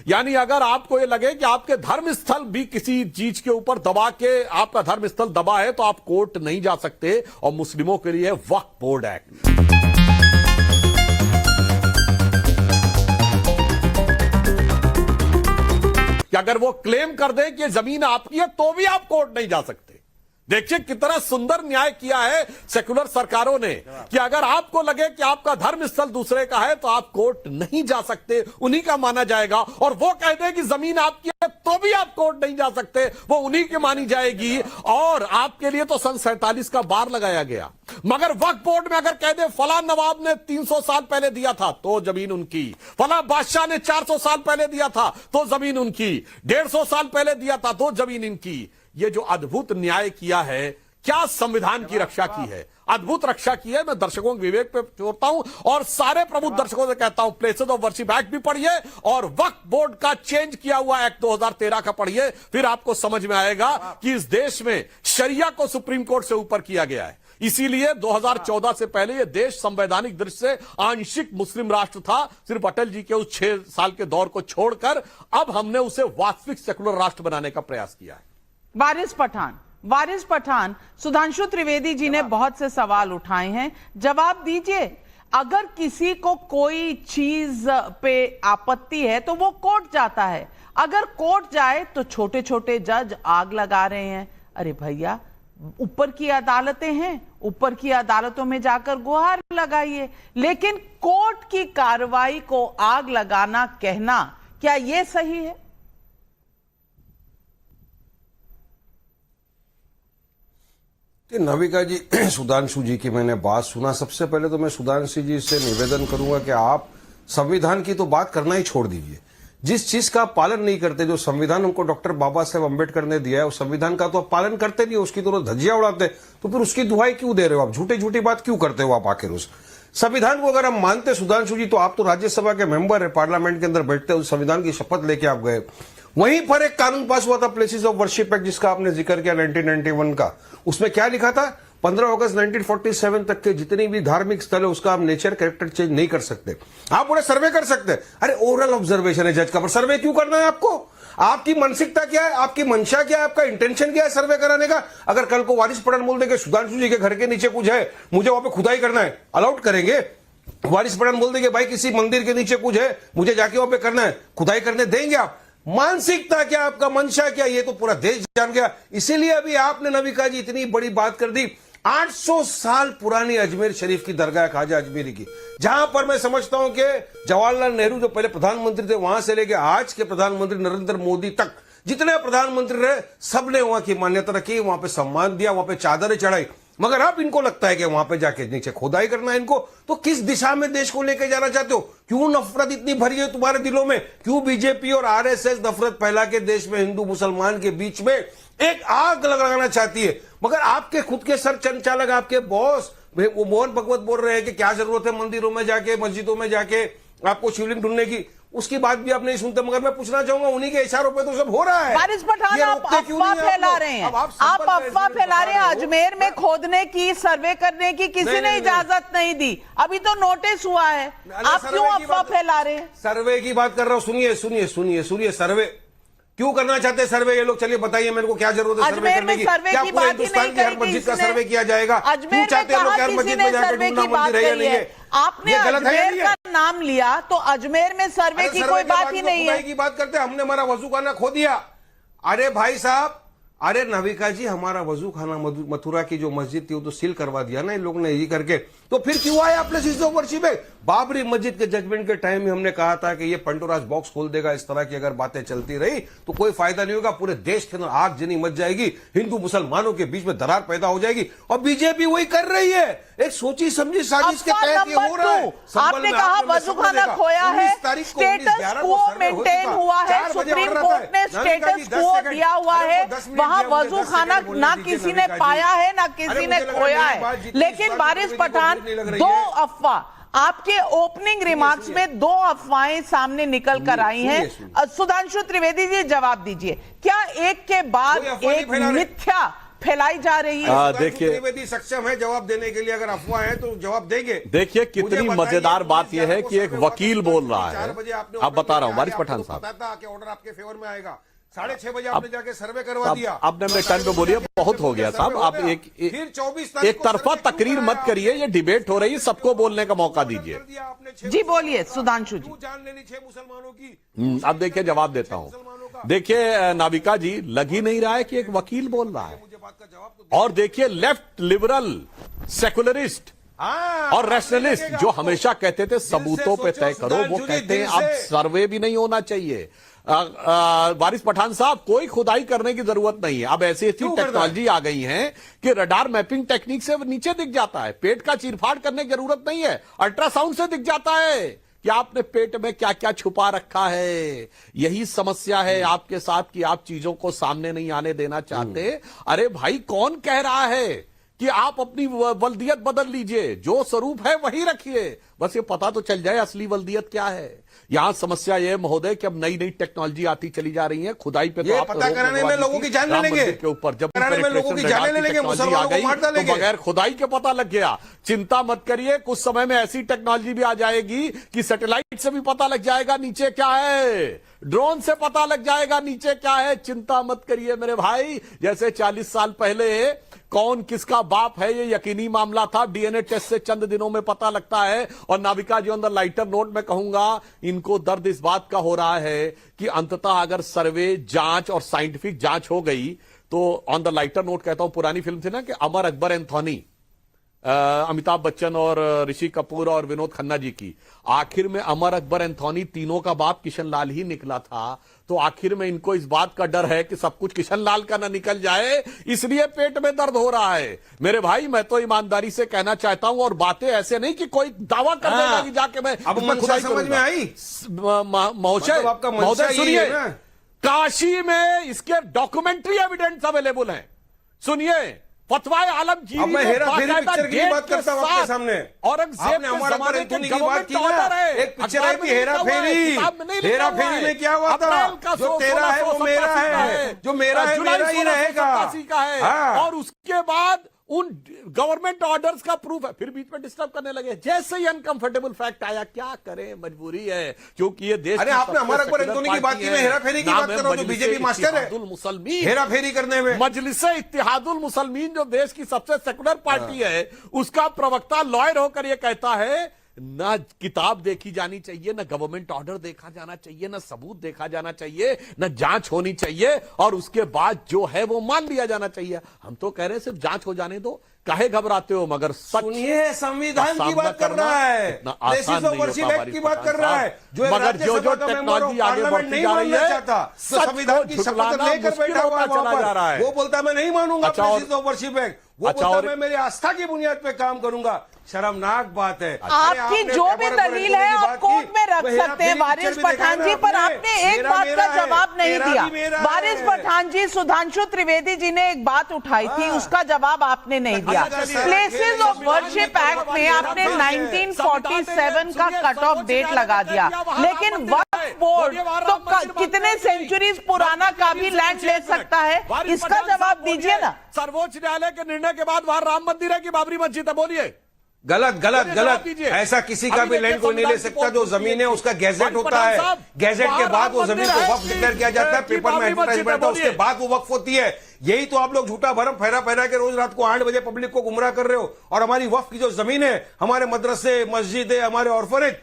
यानी अगर आपको ये लगे कि आपके धर्म स्थल भी किसी चीज के ऊपर दबा के आपका धर्म स्थल दबा है तो आप कोर्ट नहीं जा सकते। और मुस्लिमों के लिए वक्फ बोर्ड एक्ट, कि अगर वो क्लेम कर दें कि ये जमीन आपकी है तो भी आप कोर्ट नहीं जा सकते। देखिए कितना सुंदर न्याय किया है सेकुलर सरकारों ने कि अगर आपको लगे कि आपका धर्म स्थल दूसरे का है तो आप कोर्ट नहीं जा सकते, उन्हीं का माना जाएगा। और वो कह दे कि जमीन आपकी है तो भी आप कोर्ट नहीं जा सकते, वो उन्हीं की मानी जाएगी। और आपके लिए तो सन 47 का बार लगाया गया। मगर वक्फ बोर्ड में अगर कह दे फला नवाब ने 300 साल पहले दिया था तो जमीन उनकी, फला बादशाह ने 400 साल पहले दिया था तो जमीन उनकी, 150 साल पहले दिया था तो जमीन इनकी। ये जो अद्भुत न्याय किया है, क्या संविधान की रक्षा की है, अद्भुत रक्षा की है। मैं दर्शकों के विवेक पे छोड़ता हूं और सारे प्रबुद्ध दर्शकों से कहता हूं प्लेसेस ऑफ वर्शिप एक्ट भी पढ़िए और वक्फ बोर्ड का चेंज किया हुआ एक्ट 2013 का पढ़िए, फिर आपको समझ में आएगा कि इस देश में शरिया को सुप्रीम कोर्ट से ऊपर किया गया है। इसीलिए 2014 से पहले यह देश संवैधानिक दृष्टि से आंशिक मुस्लिम राष्ट्र था, सिर्फ अटल जी के उस 6 साल के दौर को छोड़कर। अब हमने उसे वास्तविक सेकुलर राष्ट्र बनाने का प्रयास किया है। वारिस पठान, सुधांशु त्रिवेदी जी ने बहुत से सवाल उठाए हैं, जवाब दीजिए। अगर किसी को कोई चीज पे आपत्ति है तो वो कोर्ट जाता है, अगर कोर्ट जाए तो छोटे छोटे जज आग लगा रहे हैं। अरे भैया, ऊपर की अदालतें हैं, ऊपर की अदालतों में जाकर गुहार लगाइए। लेकिन कोर्ट की कार्रवाई को आग लगाना कहना, क्या यह सही है? कि नविका जी, सुधांशु जी की मैंने बात सुना। सबसे पहले तो मैं सुधांशु जी से निवेदन करूंगा कि आप संविधान की तो बात करना ही छोड़ दीजिए। जिस चीज का आप पालन नहीं करते, जो संविधान हमको डॉक्टर बाबा साहेब अम्बेडकर ने दिया है, उस संविधान का तो आप पालन करते नहीं, उसकी तो धज्जियां उड़ाते, तो फिर उसकी दुहाई क्यों दे रहे हो आप? झूठी झूठी बात क्यों करते हो आप? आखिर उस संविधान को अगर हम मानते सुधांशु जी, तो आप तो राज्यसभा के मेंबर है, पार्लियामेंट के अंदर बैठते, उस संविधान की शपथ लेके आप गए। वहीं पर एक कानून पास हुआ था प्लेसेस ऑफ वर्शिप एक्ट, जिसका आपने जिक्र किया 1991 का। उसमें क्या लिखा था? 15 अगस्त 1947 तक के जितनी भी धार्मिक स्थल है उसका आप नेचर कैरेक्टर चेंज नहीं कर सकते। आप पूरे सर्वे कर सकते हैं। अरे ओरल ऑब्जर्वेशन है जज का, पर सर्वे क्यों करना है आपको? आपकी मानसिकता क्या है, आपकी मंशा क्या है, आपका इंटेंशन क्या है सर्वे कराने का? अगर कल को वारिस पठान बोल देंगे सुधांशु जी के घर के नीचे कुछ है, मुझे वहां पे खुदाई करना है, अलाउड करेंगे? वारिस पठान बोल देंगे भाई किसी मंदिर के नीचे कुछ है, मुझे जाके वहां पे करना है, खुदाई करने देंगे आप? मानसिकता क्या, आपका मंशा क्या, ये तो पूरा देश जान गया। इसीलिए अभी आपने नविका जी इतनी बड़ी बात कर दी। 800 साल पुरानी अजमेर शरीफ की दरगाह ख्वाजा अजमेरी की, जहां पर मैं समझता हूं कि जवाहरलाल नेहरू जो पहले प्रधानमंत्री थे, वहां से लेके आज के प्रधानमंत्री नरेंद्र मोदी तक जितने प्रधानमंत्री रहे, सबने वहां की मान्यता रखी, वहां पे सम्मान दिया, वहां पे चादरें चढ़ाई। मगर अब इनको लगता है कि वहां पे जाके नीचे खोदाई करना है इनको। तो किस दिशा में देश को लेके जाना चाहते हो? क्यों नफरत इतनी भरी है तुम्हारे दिलों में? क्यों बीजेपी और आरएसएस नफरत फैला के देश में हिंदू मुसलमान के बीच में एक आग लगाना चाहती है? मगर आपके खुद के सर संचालक, आपके बॉस वो मोहन भगवत बोल रहे हैं कि क्या जरूरत है मंदिरों में जाके, मस्जिदों में जाके आपको शिवलिंग ढूंढने की। उसकी बात भी आप नहीं सुनते। मगर मैं पूछना चाहूंगा, उन्हीं के इशारों पे तो सब हो रहा है। वारिस पठान, आप अफवाह फैला रहे हैं, आप अफवाह फैला रहे हैं। अजमेर में खोदने की, सर्वे करने की किसी ने इजाजत नहीं दी, अभी तो नोटिस हुआ है। आप क्यों अफवाह फैला रहे हैं? सर्वे की बात कर रहा हूं, सुनिए सुनिए सुनिए सुनिए। सर्वे क्यों करना चाहते हैं सर्वे ये लोग? चलिए बताइए मेरे को, क्या जरूरत है सर्वे करने की? क्या पूरे हिंदुस्तान की हर मस्जिद का सर्वे किया जाएगा? क्यों चाहते हैं लोग हर मस्जिद में जाकर ढूंढना मंदिर है या नहीं है? आपने अजमेर का नाम लिया तो अजमेर में सर्वे की कोई बात ही नहीं है। की बात करते, हमने हमारा वजू खाना खो दिया। अरे भाई साहब, अरे नविका जी, हमारा वजू खाना मथुरा की जो मस्जिद थी वो तो सील करवा दिया ना इन लोग ने ये करके। तो फिर क्यों आया प्लेसेस ऑफ वर्शिप में? बाबरी मस्जिद के जजमेंट के टाइम में हमने कहा था कि ये पंडोरास बॉक्स खोल देगा। इस तरह की अगर बातें चलती रही तो कोई फायदा नहीं होगा, पूरे देश के अंदर आगजनी मच जाएगी, हिंदू मुसलमानों के बीच में दरार पैदा हो जाएगी। और बीजेपी वही कर रही है, एक सोची समझी साजिश के तहत ये हो रहा है। आपने कहा वजूखाना खोया है, स्टेटस क्वो मेंटेन हुआ है, सुप्रीम कोर्ट ने स्टेटस क्वो दिया हुआ है, वहां वजूखाना ना किसी ने पाया है ना किसी ने खोया है। लेकिन वारिस पठान, दो अफवाह आपके ओपनिंग रिमार्क्स में, दो अफवाहें सामने निकल कर आई हैं। सुधांशु त्रिवेदी जी जवाब दीजिए, क्या एक के बाद एक मिथ्या फैलाई जा रही है। देखिए, त्रिवेदी सक्षम है जवाब देने के लिए, अगर अफवाह है तो जवाब देंगे। देखिए कितनी मुझे बताइए, मजेदार बात यह है कि एक पुलिस वकील बोल रहा है, 4 बजे आपने अब बता रहा हूं वारिस पठान आपको साहब, पता था कि ऑर्डर आपके फेवर में आएगा, 6:30 बजे आपने जाके सर्वे करवा दिया। आपने मेरे टाइम पे बोलिए, बहुत हो गया साहब, आप एक तरफा तकरीर मत करिए, ये डिबेट हो रही है, सबको बोलने का मौका दीजिए। जी बोलिए सुधांशु जी। जान लेनी 6 मुसलमानों की। अब देखिए जवाब देता हूं। देखिए नाविका जी, लग ही नहीं रहा है कि एक वकील बोल रहा है। मुझे बात का जवाब तो और देखिए लेफ्ट लिबरल सेकुलरिस्ट और रैशनलिस्ट जो हमेशा कहते थे सबूतों पे तय करो, वो कहते हैं अब सर्वे भी नहीं होना चाहिए। वारिस पठान साहब, कोई खुदाई करने की जरूरत नहीं है, अब ऐसी ऐसी टेक्नोलॉजी आ गई है कि रडार मैपिंग टेक्निक से नीचे दिख जाता है, पेट का चीरफाड़ करने की जरूरत नहीं है, अल्ट्रासाउंड से दिख जाता है कि आपने पेट में क्या क्या छुपा रखा है। यही समस्या है आपके साथ कि आप चीजों को सामने नहीं आने देना चाहते। अरे भाई, कौन कह रहा है कि आप अपनी वल्दियत बदल लीजिए, जो स्वरूप है वही रखिए, बस ये पता तो चल जाए असली वल्दियत क्या है। यहां समस्या यह महोदय कि अब नई नई टेक्नोलॉजी आती चली जा रही है, खुदाई पे तो आप पता कराने में लोगों की जान ले लेंगे के ऊपर, जब लोगों की जान ले लेंगे, मुसलमानों को मार डालेंगे, तो बगैर खुदाई के पता लग गया। चिंता मत करिए, कुछ समय में ऐसी टेक्नोलॉजी भी आ जाएगी कि सैटेलाइट से भी पता लग जाएगा नीचे क्या है, ड्रोन से पता लग जाएगा नीचे क्या है। चिंता मत करिए मेरे भाई, जैसे 40 साल पहले कौन किसका बाप है ये यकीनी मामला था, डीएनए टेस्ट से चंद दिनों में पता लगता है। और नाविका जी, ऑन द लाइटर नोट में कहूंगा, इनको दर्द इस बात का हो रहा है कि अंततः अगर सर्वे, जांच और साइंटिफिक जांच हो गई तो, ऑन द लाइटर नोट कहता हूं, पुरानी फिल्म थी ना कि अमर अकबर एंथोनी, अमिताभ बच्चन और ऋषि कपूर और विनोद खन्ना जी की, आखिर में अमर अकबर एंथोनी तीनों का बाप किशन लाल ही निकला था। तो आखिर में इनको इस बात का डर है कि सब कुछ किशन लाल का ना निकल जाए, इसलिए पेट में दर्द हो रहा है। मेरे भाई, मैं तो ईमानदारी से कहना चाहता हूं, और बातें ऐसे नहीं कि कोई दावा कर देगा कि जाके मैं अब खुदाई समझ में आई। महोदय सुनिए, काशी में इसके डॉक्यूमेंट्री एविडेंस अवेलेबल हैं। सुनिए, फतवाए आलमगीरी, अब मैं हेरा फेरी पिक्चर की बात करता हूं आपके सामने। औरंगजेब के जमाने के की बात की ना, एक पिक्चर आई थी हेरा फेरी। हेरा फेरी में क्या हुआ था, जो तेरा है वो मेरा है, जो मेरा है मेरा ही रहेगा का है। और उसके बाद उन गवर्नमेंट ऑर्डर्स का प्रूफ है, फिर बीच में डिस्टर्ब करने लगे। जैसे ही अनकंफर्टेबल फैक्ट आया, क्या करें, मजबूरी है, क्योंकि ये देश। अरे आपने अमर अकबर एंथोनी की बात की, मैं हेरा फेरी की बात कर रहा हूं, जो बीजेपी मास्टर है मुसलमीन हेरा फेरी करने में। मजलिस इत्तेहादुल मुसलमीन जो देश की सबसे सेकुलर पार्टी है, उसका प्रवक्ता लॉयर होकर यह कहता है, ना किताब देखी जानी चाहिए, ना गवर्नमेंट ऑर्डर देखा जाना चाहिए, ना सबूत देखा जाना चाहिए, ना जांच होनी चाहिए, और उसके बाद जो है वो मान लिया जाना चाहिए। हम तो कह रहे हैं सिर्फ जांच हो जाने दो, काहे घबराते हो, मगर सुनिए, संविधान की बात कर रहा है, प्लेसेस ऑफ वर्शिप एक्ट की बात कर रहा है, जो मगर जो टेक्नोलॉजी आगे बढ़ती जा रही है, संविधान की शपथ लेकर बैठा हुआ चला जा रहा है। वो बोलता मैं नहीं मानूंगा प्लेसेस ऑफ वर्शिप एक्ट, वो बोलता मैं मेरी आस्था की बुनियाद पे काम करूंगा। शर्मनाक बात है। आपकी जो भी दलील है आप कोर्ट में रख सकते हैं वारिस पठान जी, पर आपने एक बात का जवाब नहीं दिया। वारिस पठान जी, सुधांशु त्रिवेदी जी ने एक बात उठाई थी, उसका जवाब आपने नहीं दिया। प्लेसेस ऑफ वर्शिप एक्ट में आपने 1947 का कट ऑफ डेट लगा दिया, लेकिन वक्फ बोर्ड तो कितने सेंचुरीज पुराना का भी लैंड ले सकता है, इसका जवाब दीजिए ना। सर्वोच्च न्यायालय के निर्णय के बाद वहां राम मंदिर है कि बाबरी मस्जिद है, बोलिए। गलत गलत गलत, ऐसा किसी का भी लैंड कोई नहीं ले सकता। जो जमीन है उसका गैजेट होता है, गैजेट के बाद वो जमीन को वक्फ डिक्लेयर किया जाता है, पेपर में एडवर्टाइजमेंट होता है, उसके बाद वो वक्फ होती है। यही तो आप लोग झूठा भरम फहरा फहरा के रोज रात को 8 बजे पब्लिक को गुमराह कर रहे हो। और हमारी वक्फ की जो जमीन है, हमारे मदरसे, मस्जिदें, हमारे ऑर्फनेज,